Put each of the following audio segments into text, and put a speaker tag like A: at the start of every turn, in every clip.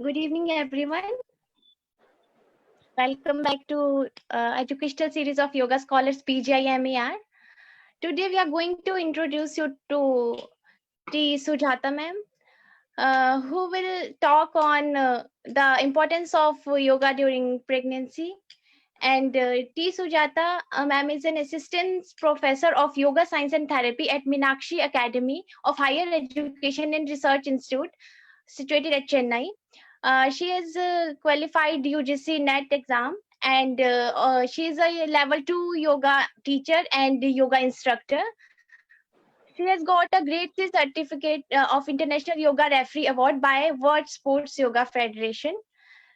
A: Good evening, everyone. Welcome back to educational series of Yoga Scholars PGIMER. Today, we are going to introduce you to T. Sujata ma'am, who will talk on the importance of yoga during pregnancy. And T. Sujata ma'am is an assistant professor of yoga science and therapy at Meenakshi Academy of Higher Education and Research Institute, situated at Chennai. She is qualified UGC NET exam, and she is a level 2 yoga teacher and yoga instructor. She has got a Grade C certificate of International Yoga Referee Award by World Sports Yoga Federation.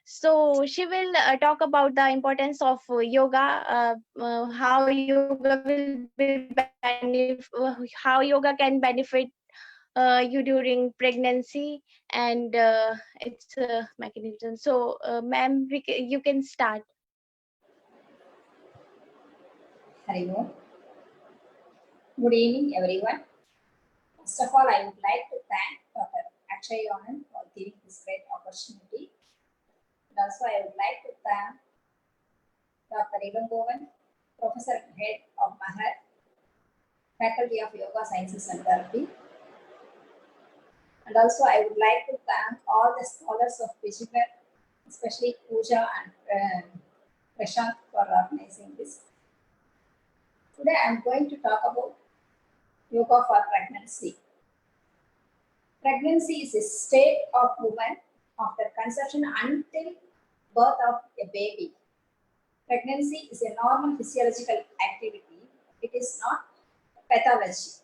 A: So she will talk about the importance of yoga, how yoga will how yoga can benefit you during pregnancy, and its mechanism. So, ma'am, you can start.
B: Hari Om. Good evening, everyone. First of all, I would like to thank Dr. Akshay Anand for giving this great opportunity. And also, I would like to thank Dr. Ilangovan, Professor Head of Mahar, Faculty of Yoga Sciences and Therapy. And also, I would like to thank all the scholars of Vijayagar, especially Pooja and Prashant for organizing this. Today, I am going to talk about yoga for pregnancy. Pregnancy is a state of woman after conception until birth of a baby. Pregnancy is a normal physiological activity. It is not pathology.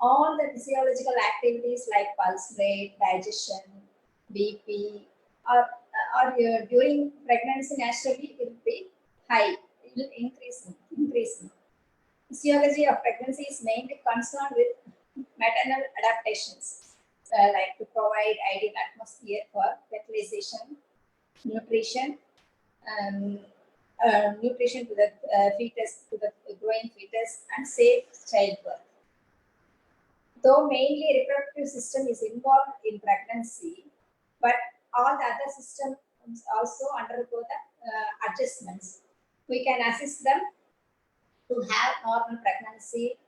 B: All the physiological activities like pulse rate, digestion, BP, or during pregnancy naturally will be high. It will increase. Physiology of pregnancy is mainly concerned with maternal adaptations, like to provide ideal atmosphere for fertilization, nutrition, nutrition to the fetus, to the growing fetus, and safe childbirth. Though mainly reproductive system is involved in pregnancy, but all the other systems also undergo the adjustments. We can assist them to have normal pregnancy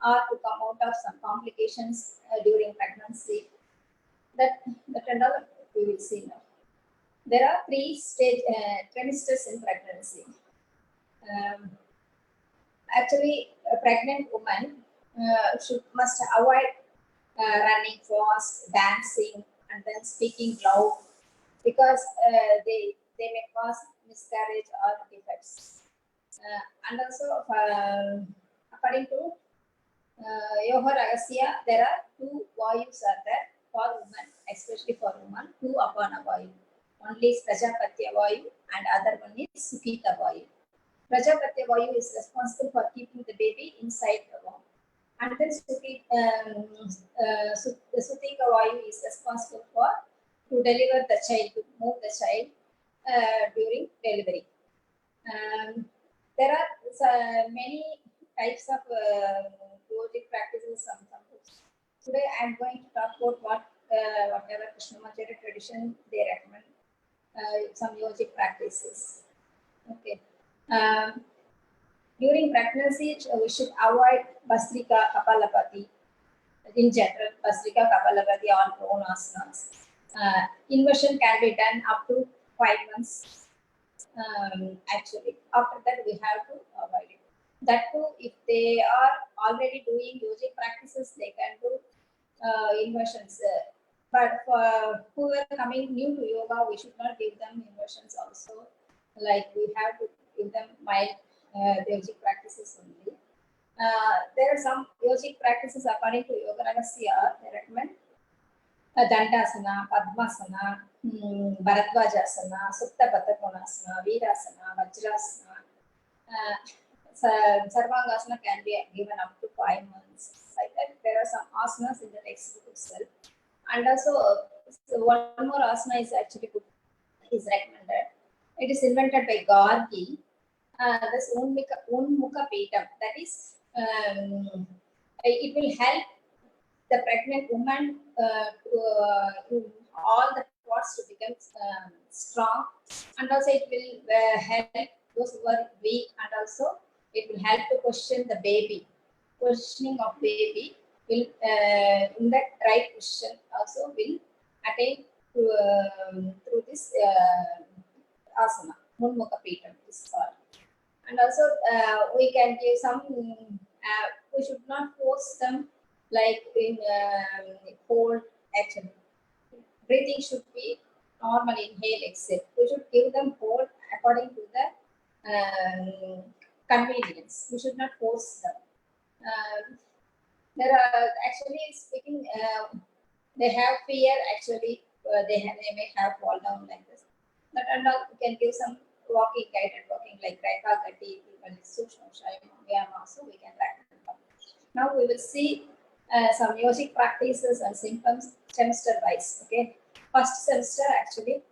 B: or to come out of some complications during pregnancy. That and all we will see now. There are three trimesters in pregnancy. Actually, a pregnant woman must avoid running fast, dancing, and then speaking loud, because they may cause miscarriage or defects. And also, according to Yoga Ragasya, there are two vayus are there for women, especially for women, two apana vayu. One is Prajapatya vayu and other one is Sukhita vayu. Prajapatya vayu is responsible for keeping the baby inside the womb. And then the Sukhita vayu is responsible for to deliver the child, to move the child during delivery. There are many types of yogic practices. Today I am going to talk about whatever Krishnamacharya tradition they recommend, some yogic practices. Okay. During pregnancy, we should avoid Bhastrika, Kapalabhati. In general, Bhastrika, Kapalabhati, all prone asanas. Inversion can be done up to 5 months. Actually, after that we have to avoid it. That too, if they are already doing yogic practices, they can do inversions. But for who are coming new to yoga, we should not give them inversions also. Like we have to give them mild yogic practices only. There are some yogic practices according to Yoga Ragasya. They recommend Dandasana, Padmasana, Bharadvajasana, Supta Batakonasana, Virasana, Vajrasana. Sarvangasana can be given up to 5 months. Like that, there are some asanas in the textbook itself. And also, one more asana is actually good, is recommended. It is invented by Gargi. This Unmukha Petam. That is, it will help the pregnant woman to all the parts to become strong, and also it will help those who are weak, and also it will help to question the baby. Questioning of baby will in that right position also will attain to, through this asana, Munmukha Pitam is called. And also we can give some, we should not force them like in hold action. Breathing should be normal, inhale, exhale. We should give them hold according to the convenience. We should not force them. There are actually speaking, they have fear actually, they may have fall down like this. But and all, we can give some walking, guided walking like Raika Gati, also we can recommend. Now we will see some yogic practices and symptoms semester wise. Okay, first semester actually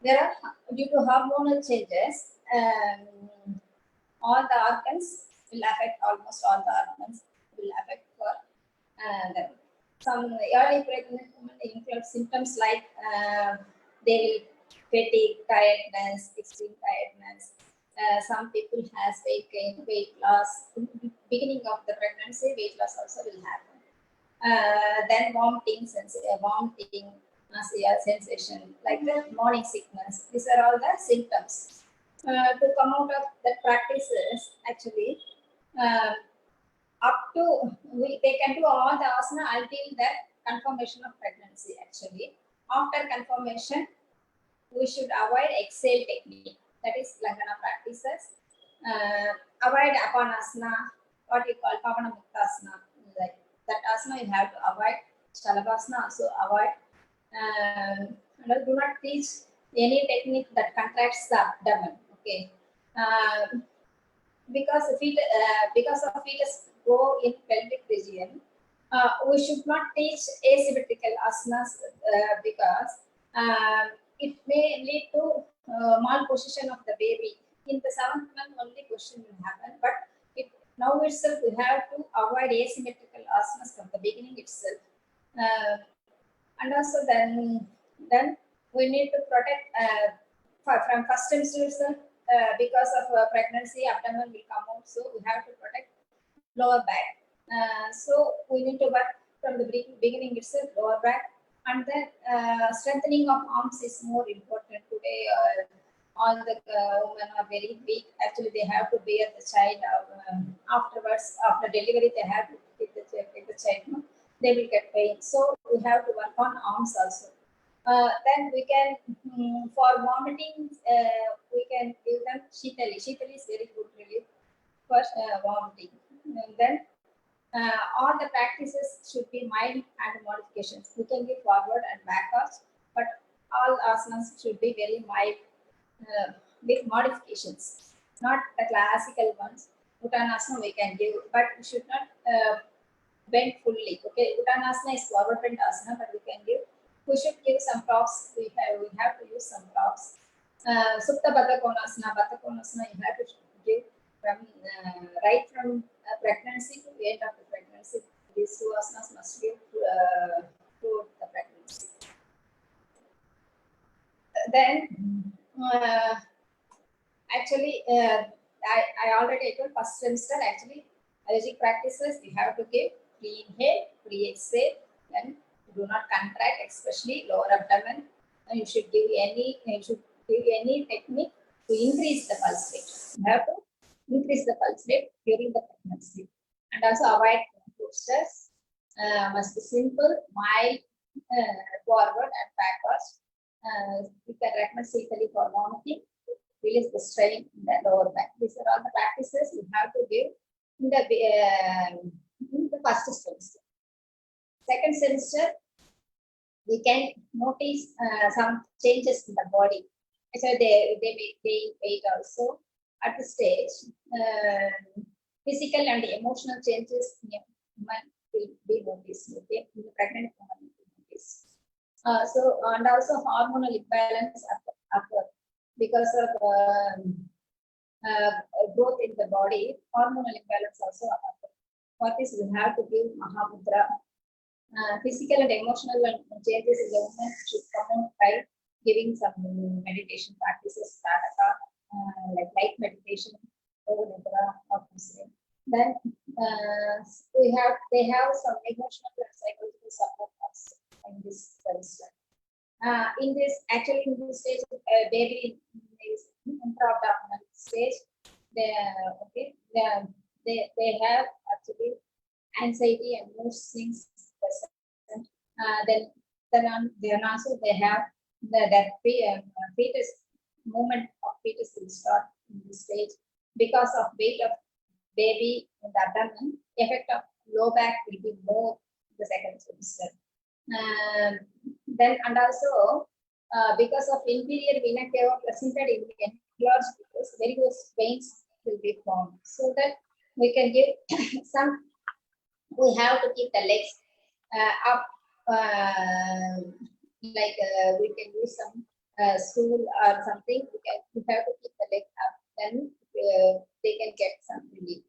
B: there are due to hormonal changes, all the organs will affect, almost all the organs will affect for some early pregnant women include symptoms like they will fatigue, tiredness, extreme tiredness. Some people has weight gain, weight loss. Beginning of the pregnancy, weight loss also will happen. Then vomiting, nausea sensation, like the morning sickness. These are all the symptoms. To come out of the practices, actually, up to they can do all the asana until the confirmation of pregnancy. Actually, after confirmation, we should avoid exhale technique. That is Langana practices. Avoid apanasana, what you call Pavana Muktasana. Like that asana you have to avoid. Shalabhasana also avoid. And do not teach any technique that contracts the abdomen. Okay. Because of fetus go in pelvic region, we should not teach asymmetrical asanas because it may lead to malposition of the baby. In the 7th month only question will happen, but now itself we have to avoid asymmetrical asanas from the beginning itself. And also then we need to protect from first semester itself, because of pregnancy, abdomen will come out, so we have to protect lower back. So we need to work from the beginning itself, lower back, and then strengthening of arms is more important today. All the women are very weak. Actually, they have to bear the child afterwards. After delivery, they have to take the child. No? They will get pain. So we have to work on arms also. Then we can, for vomiting, we can give them Shitali. Shitali is very good relief for vomiting. And then all the practices should be mild and modifications. We can give forward and backwards, but all asanas should be very mild with modifications, not the classical ones. Uttanasana we can give, but we should not bend fully. Okay, Uttanasana is forward bend asana, but we can give. We should give some props. We have to use some props. Supta Baddha Konasana you have to give from right from pregnancy to the end of the pregnancy. These two asanas must give throughout the pregnancy. Then actually, I already told first semester actually allergic practices we have to give free inhale, free exhale, then do not contract, especially lower abdomen. And you should give any technique to increase the pulse rate. You have to increase the pulse rate during the pregnancy, and also avoid postures. Must be simple, mild, forward and backwards. You can recommend safely for vomiting, release the strain in the lower back. These are all the practices you have to give in the first semester. Second semester, we can notice some changes in the body. So they may gain weight also. At the stage, physical and emotional changes in a woman will be noticed. Okay, in the pregnant woman will be noticed. So and also hormonal imbalance occur because of growth in the body. Hormonal imbalance also occur. For this, we have to give Mahamudra. Physical and emotional changes in the woman should come out by giving some meditation practices, like light meditation, yoga nidra, or something. Then they have some emotional and psychological support also in this semester. In this stage, baby is intra-abdominal stage. They have actually anxiety and mood swings present. Then also they have fetus movement of fetus will start in this stage because of weight of baby in the abdomen. Effect of low back will be more in the second semester. Then and also because of inferior vena cava presented in the enlarged fetus, varicose veins will be formed. So that we can give some. We have to keep the legs up, we can use some stool or something. We have to keep the legs up, then they can get some relief.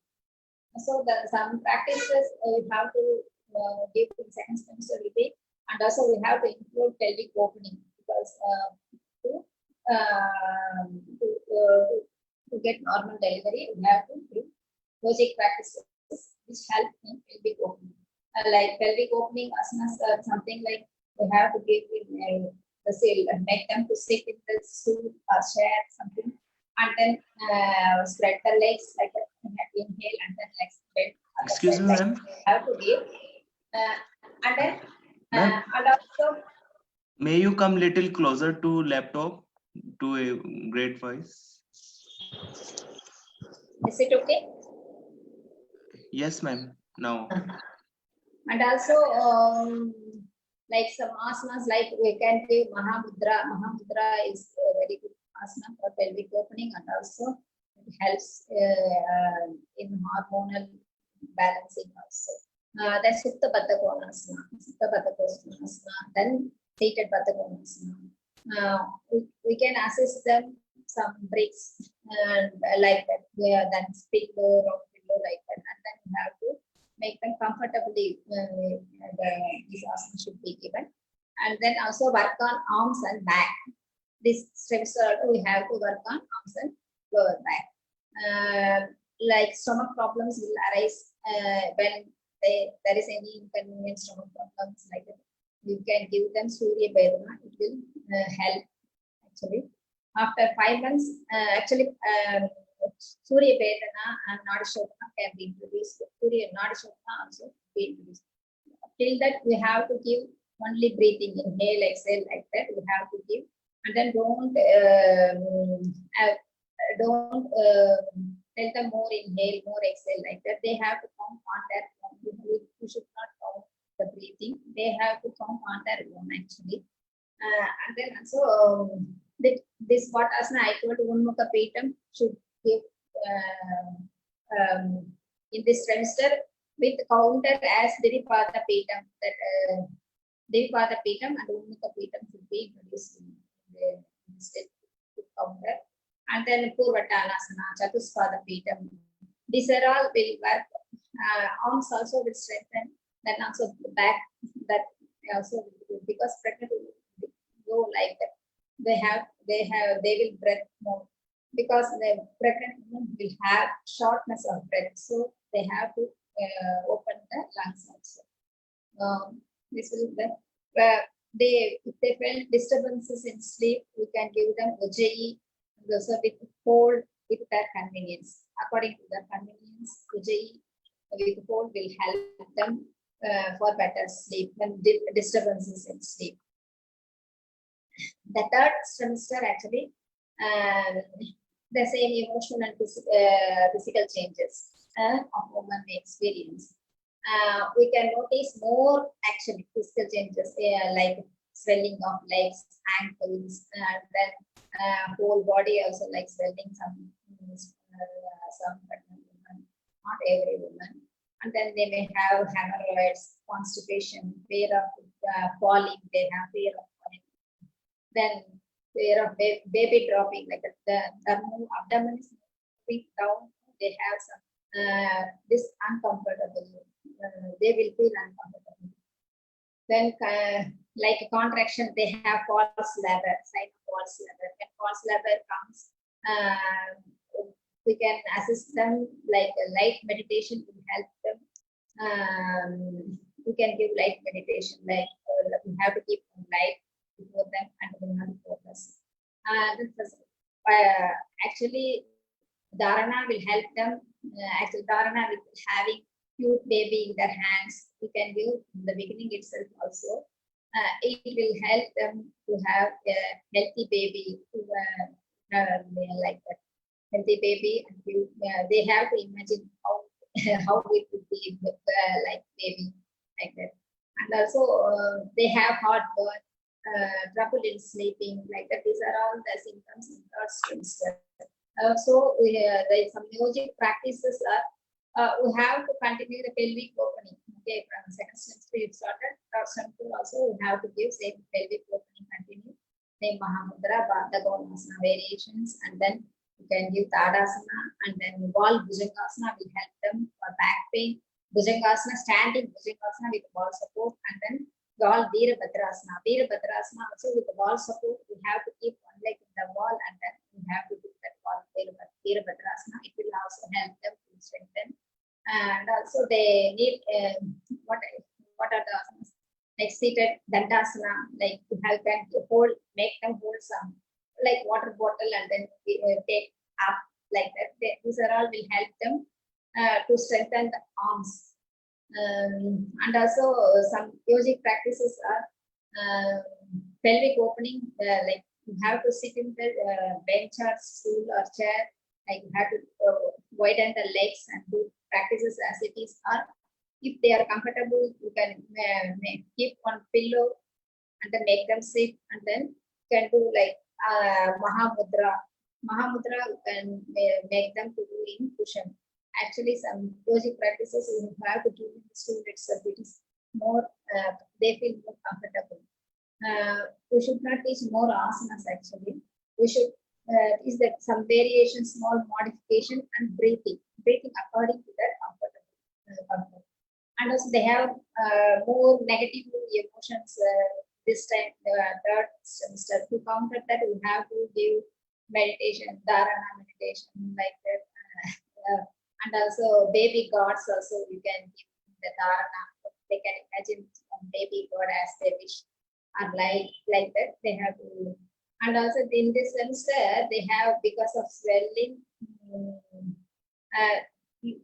B: So some practices we have to give in second semester will be, and also we have to include pelvic opening because to get normal delivery, we have to do logic practices which help in pelvic opening. Like pelvic opening asanas or something like we have to give make them to sit in the stool or chair something, and then spread the legs like that, inhale and then legs bend.
C: Excuse me, ma'am.
B: Have to give and then and also.
C: May you come little closer to laptop to a great voice?
B: Is it okay?
C: Yes, ma'am. Now.
B: And also like some asanas, like we can give Mahamudra. Mahamudra is a very good asana for pelvic opening, and also it helps in hormonal balancing also. That's Sutta Baddha Konasana. Sutta Baddha Konasana. Then seated Baddha Konasana. We can assist them some breaks and like that. Then speak low, rock below like that, and then we have to make them comfortably. This asana should be given, and then also work on arms and back. This steps we have to work on arms and lower back. Like stomach problems will arise when there is any inconvenient stomach problems like that. You can give them Surya Vedana. It will help actually. After 5 months, Surya Vedana and Nadashotana can be introduced. Surya Nadashotana also be introduced. Till that, we have to give only breathing, inhale, exhale, like that. We have to give, and then don't tell them more inhale, more exhale, like that. They have to count on their own. You should not count the breathing. They have to count on their own actually. And then also this what asana I told Unmukha Petam should give in this semester with counter as Diripada Petam. That Diripada Petam and Unmukha Petam should be introduced in the counter. And then Purvatanasana, Chatuspada Petam. These are all will work. Arms also will strengthen. Then also the back, that also because pregnant will go like that. They will breathe more because the pregnant women will have shortness of breath, so they have to open the lungs also. This will if they feel disturbances in sleep, we can give them Ujjayi, also with cold with their convenience. According to their convenience, Ujjayi with cold will help them for better sleep and disturbances in sleep. The third semester actually the same emotional and physical changes of women experience. We can notice more actually physical changes like swelling of legs, ankles, and then whole body also like swelling. Some pregnant women, not every woman. And then they may have hemorrhoids, constipation, fear of falling. They have fear of falling. Then fear of baby dropping, like the abdomen is moving down. They have some this uncomfortable. They will feel uncomfortable. Then like a contraction, they have false labor, sign of false labor. When false labor comes, we can assist them, like a light meditation will help them. We can give light meditation, like we have to keep light before them and we have to focus. Uh, actually, Dharana will help them. Actually, Dharana with having cute baby in their hands, we can give in the beginning itself also. It will help them to have a healthy baby, to like that healthy baby. And they have to imagine how how it would be with, like baby like that. And also they have hard birth, trouble in sleeping like that. These are all the symptoms in third trimester. So there is some music practices are we have to continue the pelvic opening. Okay, from second semester it started. Third semester also we have to give same pelvic opening continue. Then Mahamudra, Bardha Gonasana variations, and then you can give Tadasana, and then wall Bhujangasana will help them for back pain. Bhujangasana, standing Bhujangasana with wall support, and then wall Virabhadrasana. Virabhadrasana also with the wall support, we have to keep one leg in the wall, and then we have to do that wall Virabhadrasana. It will also help them to strengthen. And also they need what are the asanas? Like seated Dandasana, like to help them to hold, make them hold some like water bottle and then take up like that. These are all will help them to strengthen the arms. And also some yogic practices are pelvic opening, like you have to sit in the bench or stool or chair, like you have to widen the legs and do practices as it is, or if they are comfortable, you can keep one pillow and then make them sit, and then you can do like Mahamudra. Mahamudra you can make them to do in cushion. Actually, some yogic practices you have to do in the stool itself. It is more, they feel more comfortable. We should not teach more asanas actually. We should is that some variation, small modification, and breathing according to their comfort. And also they have more negative emotions this time, third semester. To counter that, we have to give meditation, dharana meditation, like that. And also baby gods also you can give the dharana. They can imagine baby god as they wish, or like that. They have to. And also in this semester, they have, because of swelling,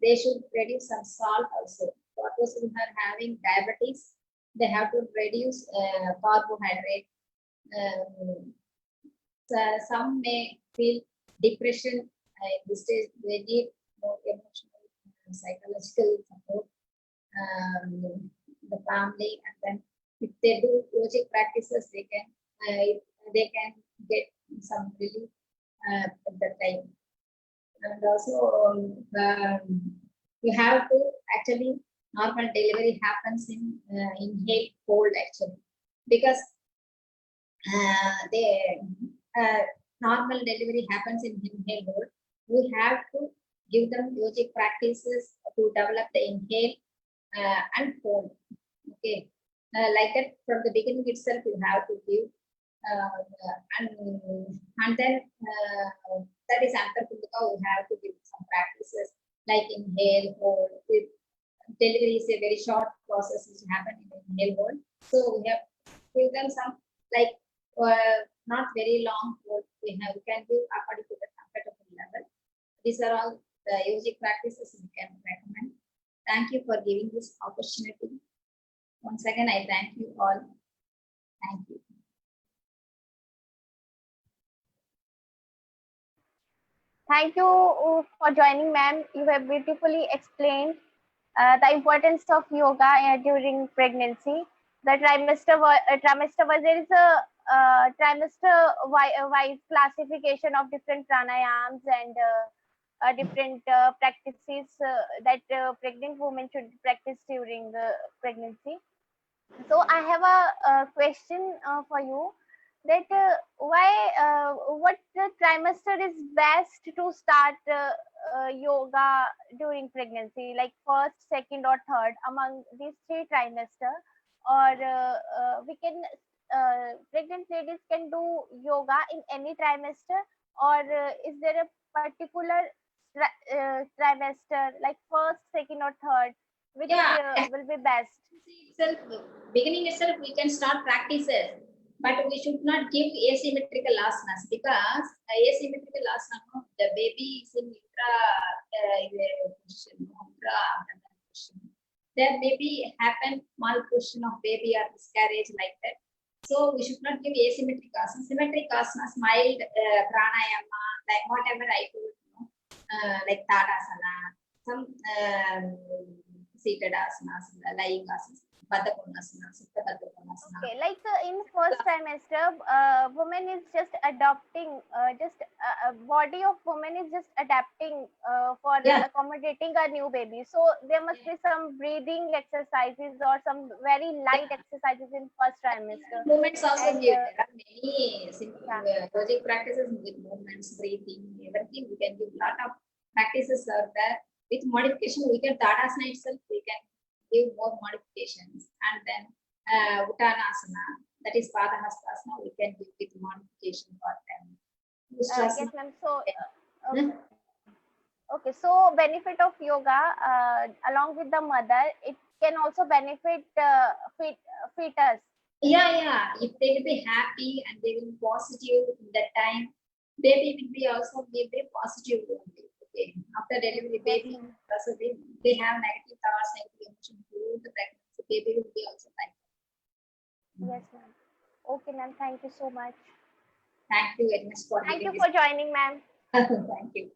B: they should reduce some salt also. For those who are having diabetes, they have to reduce carbohydrate. So some may feel depression in this stage. They need more emotional, psychological support, the family, and then if they do yogic practices, they can get some relief at the time. And also you have to actually, normal delivery happens in inhale hold actually, because normal delivery happens in inhale hold. We have to give them yogic practices to develop the inhale and hold. Okay, like that from the beginning itself, you have to give. And then that is after Kundaka, we have to give some practices like inhale, hold. Delivery is a very short process which happen in inhale, hold. So we have give them some like not very long hold. We can give according to the comfortable level. These are all the yogic practices we can recommend. Thank you for giving this opportunity. Once again, I thank you all. Thank you.
A: Thank you for joining, ma'am. You have beautifully explained the importance of yoga during pregnancy. The trimester wise, there is a trimester wise classification of different pranayams and different practices that pregnant women should practice during pregnancy. So I have a question for you, that what trimester is best to start yoga during pregnancy, like first, second, or third among these three trimester? or we can pregnant ladies can do yoga in any trimester, or is there a particular trimester like first, second, or third, which
B: Yeah,
A: will be best?
B: itself, beginning itself, we can start practices, but we should not give asymmetrical asanas because asymmetrical asana, the baby is in position, abdominal position. There may be happen malposition of baby or miscarriage like that. So we should not give asymmetric asanas. Symmetric asanas, mild pranayama, like whatever I told, like Tadasana, some seated asanas, lying asanas, Baddha Konasana, Siddha Baddha Konasana.
A: Okay, like in first trimester, woman is just adopting, body of woman is just adapting for
B: Yeah.
A: accommodating a new baby. So there must be some breathing exercises or some very light exercises in first trimester.
B: Movements also
A: And,
B: give. There are many simple
A: yeah.
B: logic practices with movements, breathing, everything. We can give lot of practices are there. With modification, we can Tadasana itself, we can give more modifications. And then Uttanasana, that is Padahastasana, we can give with modification for them.
A: Yes, ma'am. So, okay, so benefit of yoga along with the mother, it can also benefit fetus.
B: Yeah. If they will be happy and they will be positive in that time, baby will be also be very positive only. Okay. After delivery, baby also they have negative thoughts, negative emotions during the pregnancy. Baby will be also like.
A: Yes, ma'am. Okay, ma'am. Thank you so much.
B: Thank you very much for
A: Thank you
B: giving
A: for joining, ma'am.
B: this. Thank you.